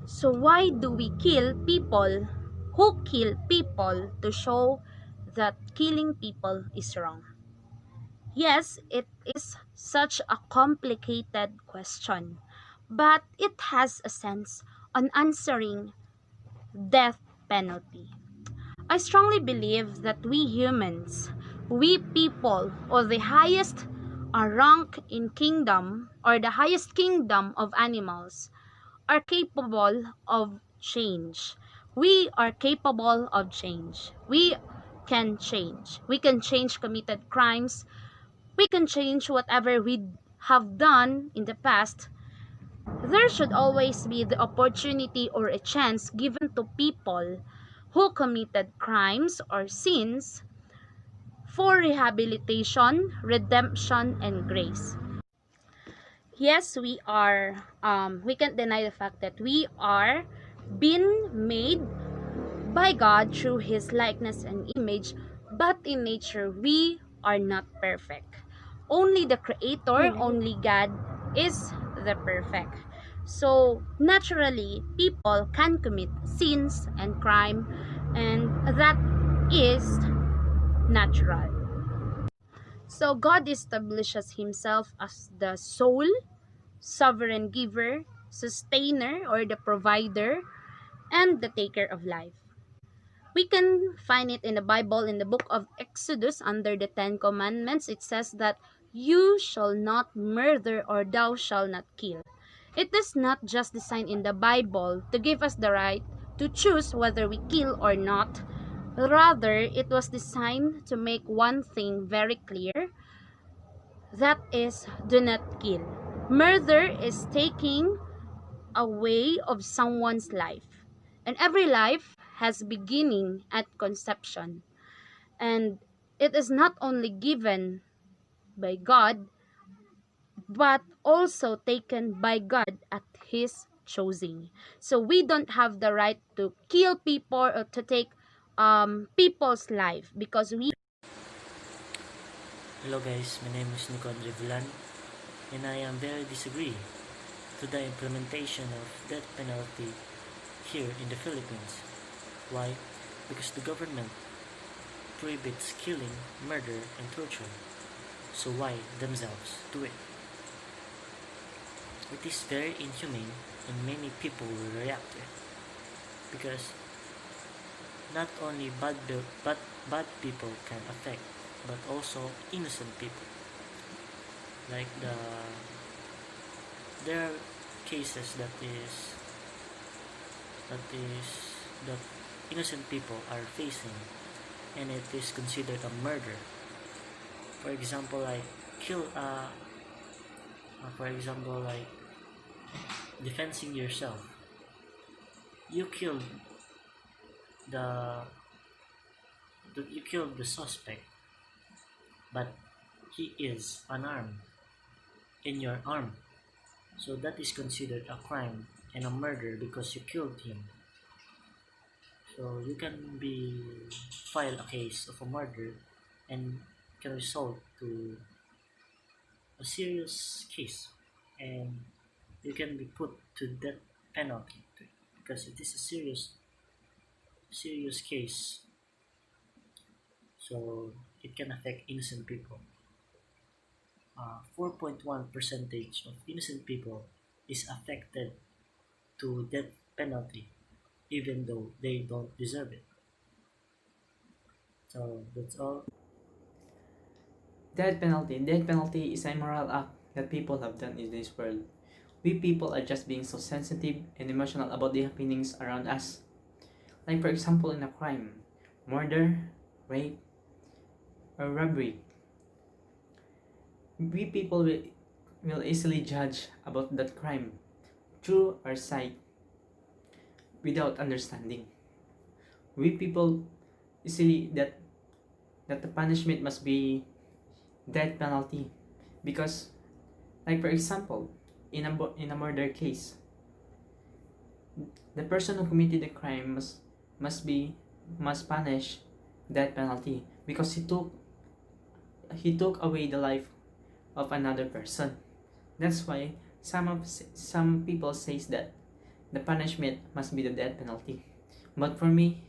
So why do we kill people who kill people to show that killing people is wrong? Yes, it is such a complicated question, but it has a sense on answering death penalty. I strongly believe that we humans, we people, or the highest rank in kingdom, or the highest kingdom of animals, are capable of change. We are capable of change. We can change. We can change committed crimes. We can change whatever we have done in the past. There should always be the opportunity or a chance given to people who committed crimes or sins for rehabilitation, redemption, and grace. Yes, we can't deny the fact that we are being made by God through His likeness and image, but in nature, we are not perfect. Only the Creator, only God is the perfect. So, naturally, people can commit sins and crime, and that is natural. So, God establishes Himself as the sole sovereign giver, sustainer, or the provider, and the taker of life. We can find it in the Bible in the book of Exodus under the Ten Commandments. It says that you shall not murder or thou shalt not kill. It is not just designed in the Bible to give us the right to choose whether we kill or not. Rather, it was designed to make one thing very clear, that is, do not kill. Murder is taking away of someone's life. And every life has beginning at conception. And it is not only given by God, but also taken by God at His choosing. So we don't have the right to kill people or to take people's life because we. Hello guys, my name is Nico Andrevulan and I am very disagree to the implementation of death penalty here in the Philippines. Why? Because the government prohibits killing, murder, and torture. So why themselves do it? It is very inhumane and many people will react to it. Because not only bad people can affect, but also innocent people. Like there are cases that is that innocent people are facing, and it is considered a murder. For example, like kill for example, like defending yourself. You killed the, you killed the suspect, but he is unarmed in your arm. So that is considered a crime and a murder because you killed him. So you can be file a case of a murder and can result to a serious case, and you can be put to death penalty because it is a serious case. So it can affect innocent people. 4.1 percentage of innocent people is affected to death penalty even though they don't deserve it. So that's all. Death penalty. Death penalty is a immoral act that people have done in this world. We people are just being so sensitive and emotional about the happenings around us. Like for example in a crime, murder, rape, or robbery. We people will easily judge about that crime through our sight without understanding. We people easily that the punishment must be death penalty because, like for example, in a murder case, the person who committed the crime must punish death penalty because he took away the life of another person. That's why some people says that the punishment must be the death penalty. But for me,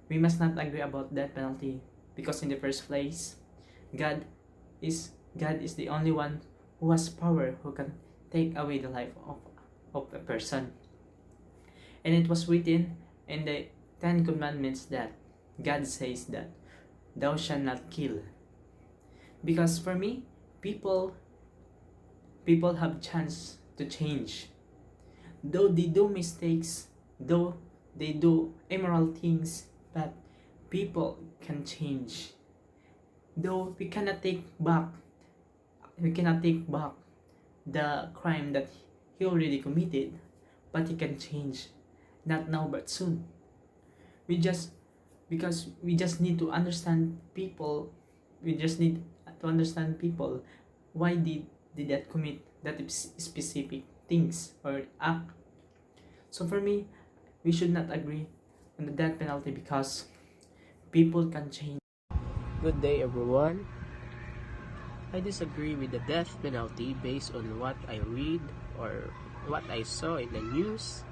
we must not agree about death penalty because in the first place, God God is the only one who has power who can take away the life of a person. And it was written in the Ten Commandments that God says that thou shalt not kill. Because for me, people have chance to change. Though they do mistakes, though they do immoral things, but people can change. Though we cannot take back the crime that he already committed, but he can change. Not now but soon. We just because we just need to understand people. We just need to understand people. Why did that commit that specific things or act? So for me, we should not agree on the death penalty because people can change. Good day, everyone. I disagree with the death penalty based on what I read or what I saw in the news,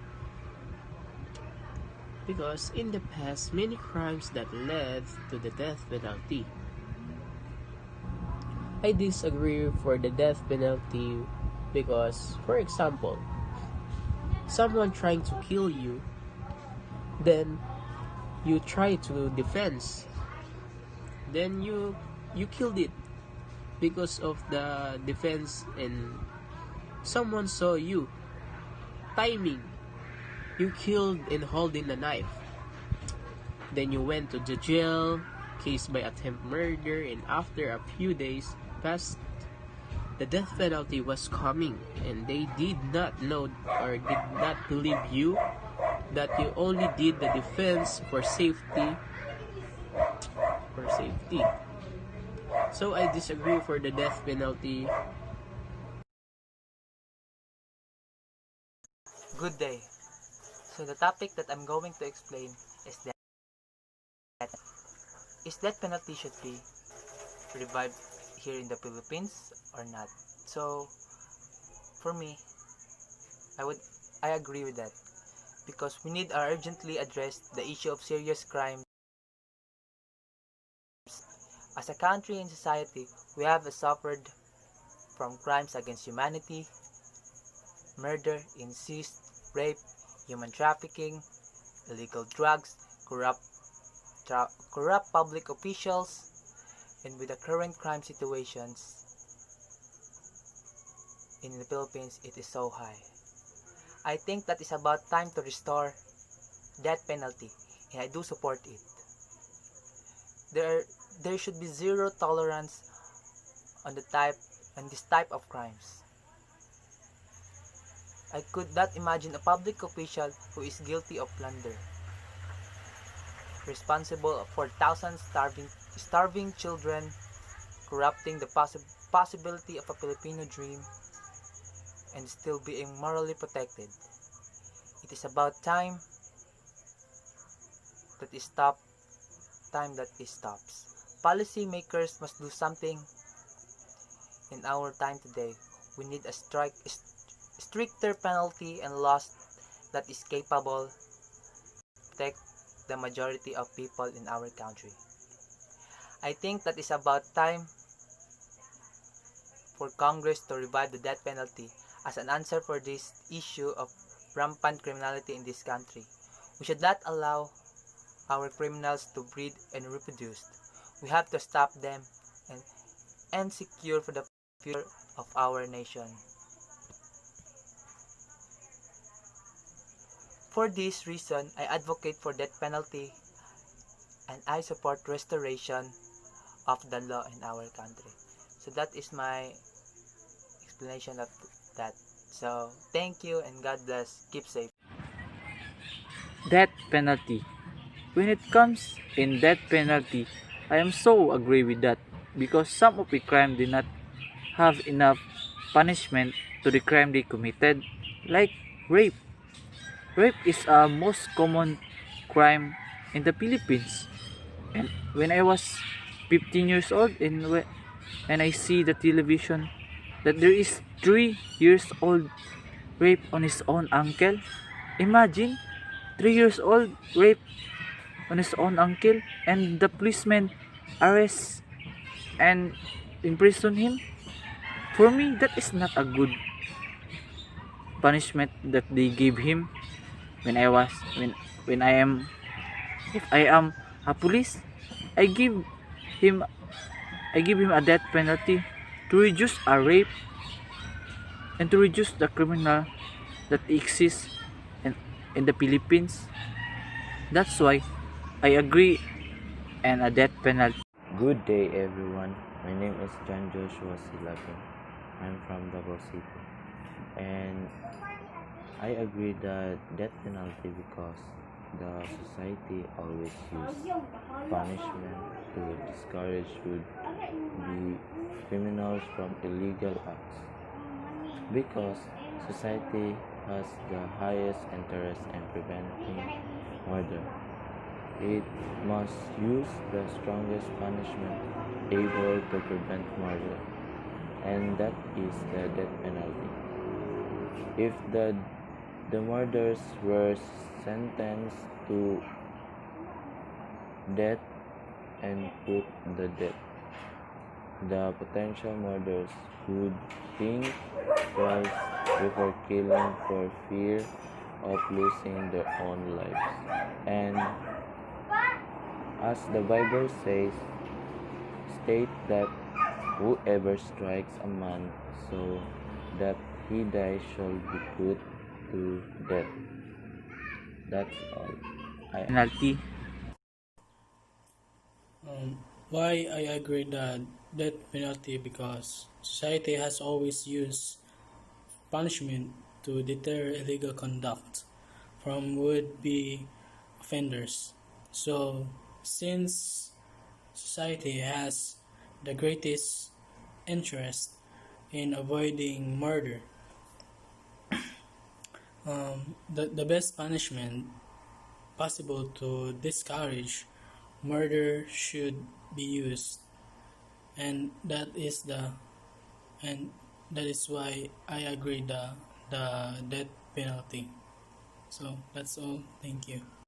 because in the past, many crimes that led to the death penalty. I disagree for the death penalty because, for example, someone trying to kill you, then you try to defense, then you killed it because of the defense, and someone saw you timing, you killed and holding the knife, then you went to the jail, case by attempt murder, and after a few days passed, the death penalty was coming, and they did not know or did not believe you that you only did the defense for safety. So I disagree for the death penalty. Good day. So the topic that I'm going to explain is that is death penalty should be revived here in the Philippines or not. So for me, I agree with that because we need to urgently address the issue of serious crime. As a country and society, we have suffered from crimes against humanity, murder, incest, rape, human trafficking, illegal drugs, corrupt public officials, and with the current crime situations in the Philippines, it is so high. I think that is about time to restore death penalty, and I do support it. There should be zero tolerance on this type of crimes. I could not imagine a public official who is guilty of plunder, responsible for thousands starving children, corrupting the possibility of a Filipino dream, and still being morally protected. It is about time that it stops. Policy makers must do something in our time today. We need a stricter penalty and laws that is capable to protect the majority of people in our country. I think that is about time for Congress to revive the death penalty as an answer for this issue of rampant criminality in this country. We should not allow our criminals to breed and reproduce. We have to stop them and secure for the future of our nation. For this reason, I advocate for death penalty and I support restoration of the law in our country. So that is my explanation of that. So thank you and God bless. Keep safe. Death penalty. When it comes in death penalty, I am so agree with that because some of the crime did not have enough punishment to the crime they committed, like rape. Rape is a most common crime in the Philippines. And when I was 15 years old and I see the television that there is 3 years old rape on his own uncle. Imagine 3 years old rape on his own uncle, and the policeman arrest and imprison him. For me, that is not a good punishment that they gave him. When I was when I am if I am a police, I give him a death penalty to reduce a rape and to reduce the criminal that exists in the Philippines. That's why I agree and a death penalty. Good day, everyone. My name is John Joshua Silapin. I'm from Davao City, and I agree that death penalty because the society always use punishment to discourage would-be criminals from illegal acts. Because society has the highest interest in preventing murder, it must use the strongest punishment able to prevent murder, and that is the death penalty. If the murderers were sentenced to death and put the death, the potential murderers would think twice before killing for fear of losing their own lives. And as the Bible state that whoever strikes a man so that he dies shall be put to death. That's all. Penalty. Why I agree that death penalty because society has always used punishment to deter illegal conduct from would-be offenders. So since society has the greatest interest in avoiding murder, the best punishment possible to discourage murder should be used, and that is why I agree the death penalty. So that's all. Thank you.